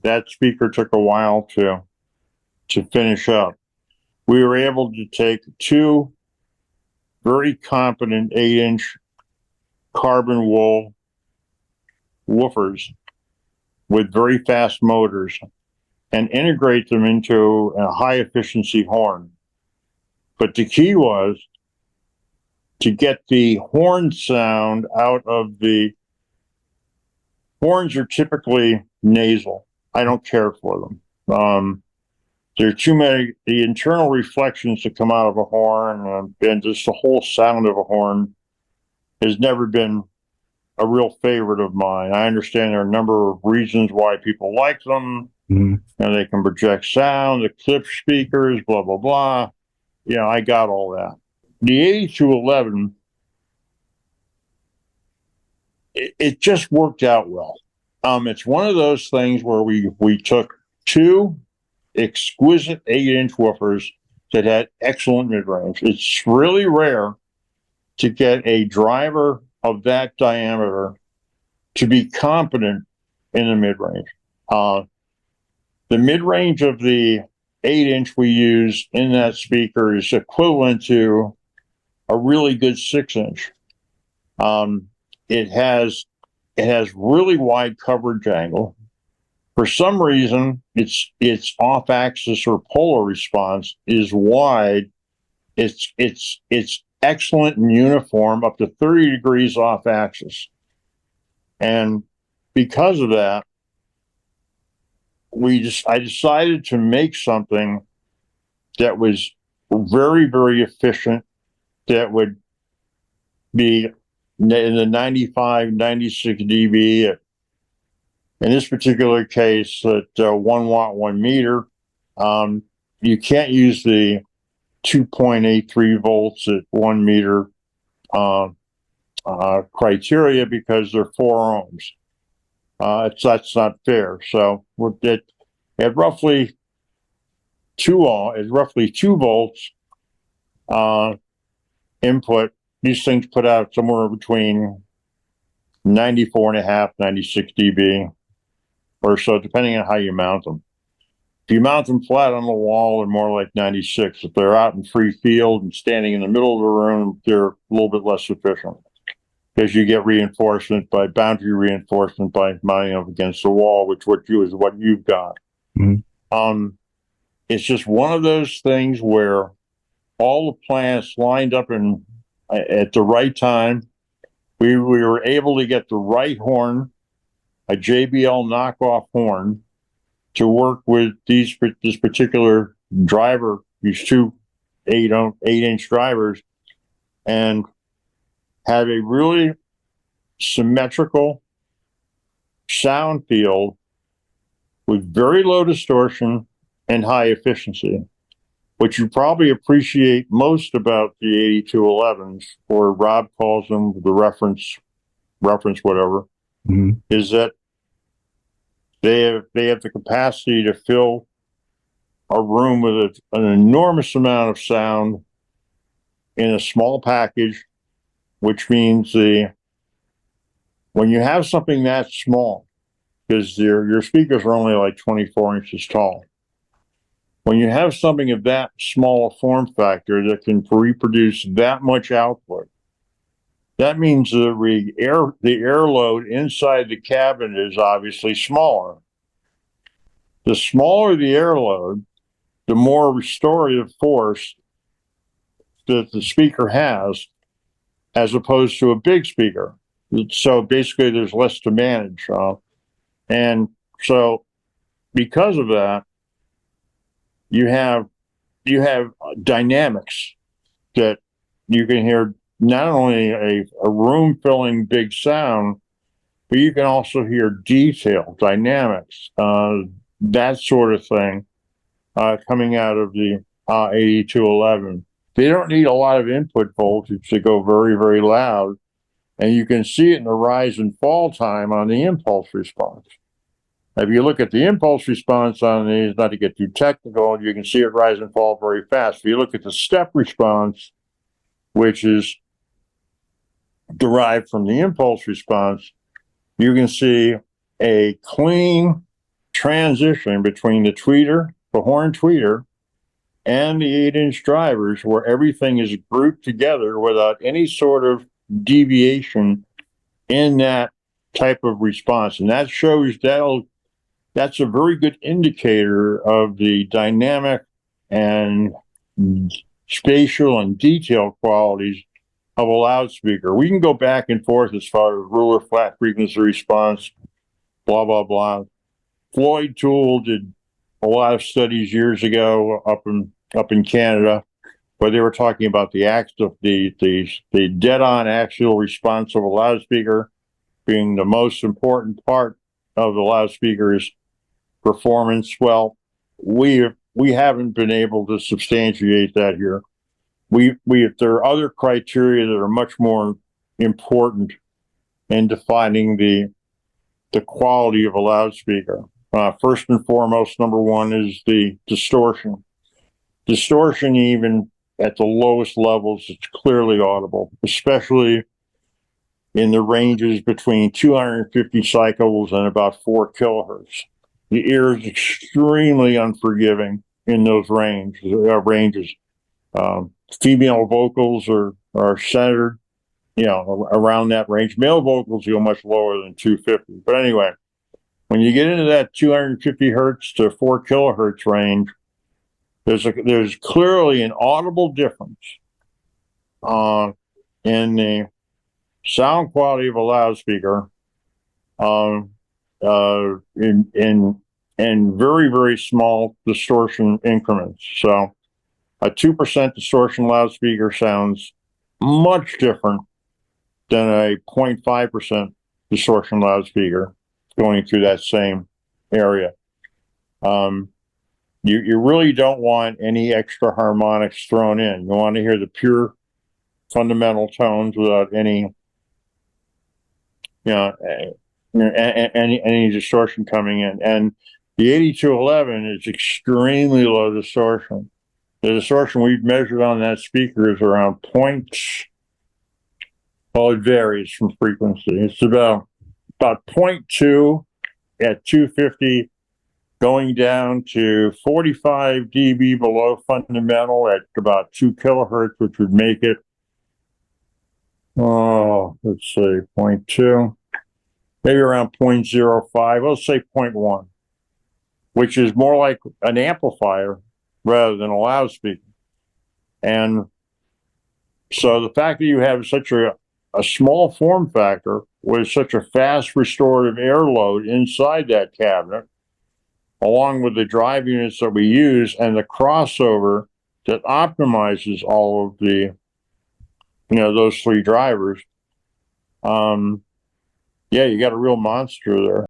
that speaker took a while to finish up. We were able to take two very competent 8-inch carbon wool woofers with very fast motors and integrate them into a high efficiency horn. But the key was to get the horn sound out of the horns are typically nasal. I don't care for them. There are too many, the internal reflections that come out of a horn and just the whole sound of a horn has never been a real favorite of mine. I understand there are a number of reasons why people like them, and they can project sound, the clip speakers, blah, blah, blah. I got all that. The 8211, it just worked out well. It's one of those things where we took two exquisite 8-inch woofers that had excellent mid-range. It's really rare to get a driver of that diameter to be competent in the mid-range. The mid-range of the 8-inch we use in that speaker is equivalent to a really good 6-inch. It has really wide coverage angle. For some reason, its off-axis or polar response is wide. It's excellent and uniform up to 30 degrees off-axis. And because of that, I decided to make something that was very, very efficient, that would be in the 95, 96 dB. In this particular case, at 1 watt, 1 meter, you can't use the 2.83 volts at 1 meter criteria because they're 4 ohms. That's not fair. So at roughly 2 volts input, these things put out somewhere between 94.5, 96 dB or so, depending on how you mount them. If you mount them flat on the wall, they're more like 96. If they're out in free field and standing in the middle of the room, they're a little bit less efficient because you get boundary reinforcement by mounting them against the wall, which is what you've got. Mm-hmm. It's just one of those things where all the planets lined up at the right time. We were able to get the right horn, a JBL knockoff horn, to work with this particular driver, these two 8-inch drivers, and have a really symmetrical sound field with very low distortion and high efficiency. What you probably appreciate most about the 8211s, or Rob calls them the reference whatever, mm-hmm. is that they have the capacity to fill a room with an enormous amount of sound in a small package, which means when you have something that small, because your speakers are only like 24 inches tall. When you have something of that small a form factor that can reproduce that much output, that means the air load inside the cabinet is obviously smaller. The smaller the air load, the more restorative force that the speaker has, as opposed to a big speaker. So basically, there's less to manage. And so because of that, you have dynamics that you can hear, not only a room-filling big sound, but you can also hear detail, dynamics, that sort of thing coming out of the 8211. They don't need a lot of input voltage to go very, very loud, and you can see it in the rise and fall time on the impulse response. If you look at the impulse response on these, not to get too technical, you can see it rise and fall very fast. If you look at the step response, which is derived from the impulse response, you can see a clean transition between the tweeter, the horn tweeter, and the 8-inch drivers, where everything is grouped together without any sort of deviation in that type of response. And that shows that's a very good indicator of the dynamic and spatial and detail qualities of a loudspeaker. We can go back and forth as far as ruler flat frequency response, blah, blah, blah. Floyd Toole did a lot of studies years ago up in Canada, where they were talking about the dead-on axial response of a loudspeaker being the most important part of the loudspeaker's performance. Well, we haven't been able to substantiate that here. There are other criteria that are much more important in defining the quality of a loudspeaker. First and foremost, number one is the distortion. Distortion, even at the lowest levels, it's clearly audible, especially in the ranges between 250 cycles and about 4 kilohertz. The ear is extremely unforgiving in those ranges. Female vocals are centered, around that range. Male vocals go much lower than 250. But anyway, when you get into that 250 hertz to 4 kilohertz range, there's clearly an audible difference in the sound quality of a loudspeaker in very, very small distortion increments. So a 2% distortion loudspeaker sounds much different than a 0.5% distortion loudspeaker going through that same area. You really don't want any extra harmonics thrown in. You want to hear the pure fundamental tones without any any distortion coming in. And the 8211 is extremely low distortion. The distortion we've measured on that speaker is around well, it varies from frequency. It's about 0.2 at 250, going down to 45 dB below fundamental at about 2 kilohertz, which would make it, let's say 0.2, maybe around 0.05, let's say 0.1, which is more like an amplifier rather than a loudspeaker. And so the fact that you have such a small form factor with such a fast restorative air load inside that cabinet, along with the drive units that we use and the crossover that optimizes all of the, those 3 drivers, yeah, you got a real monster there.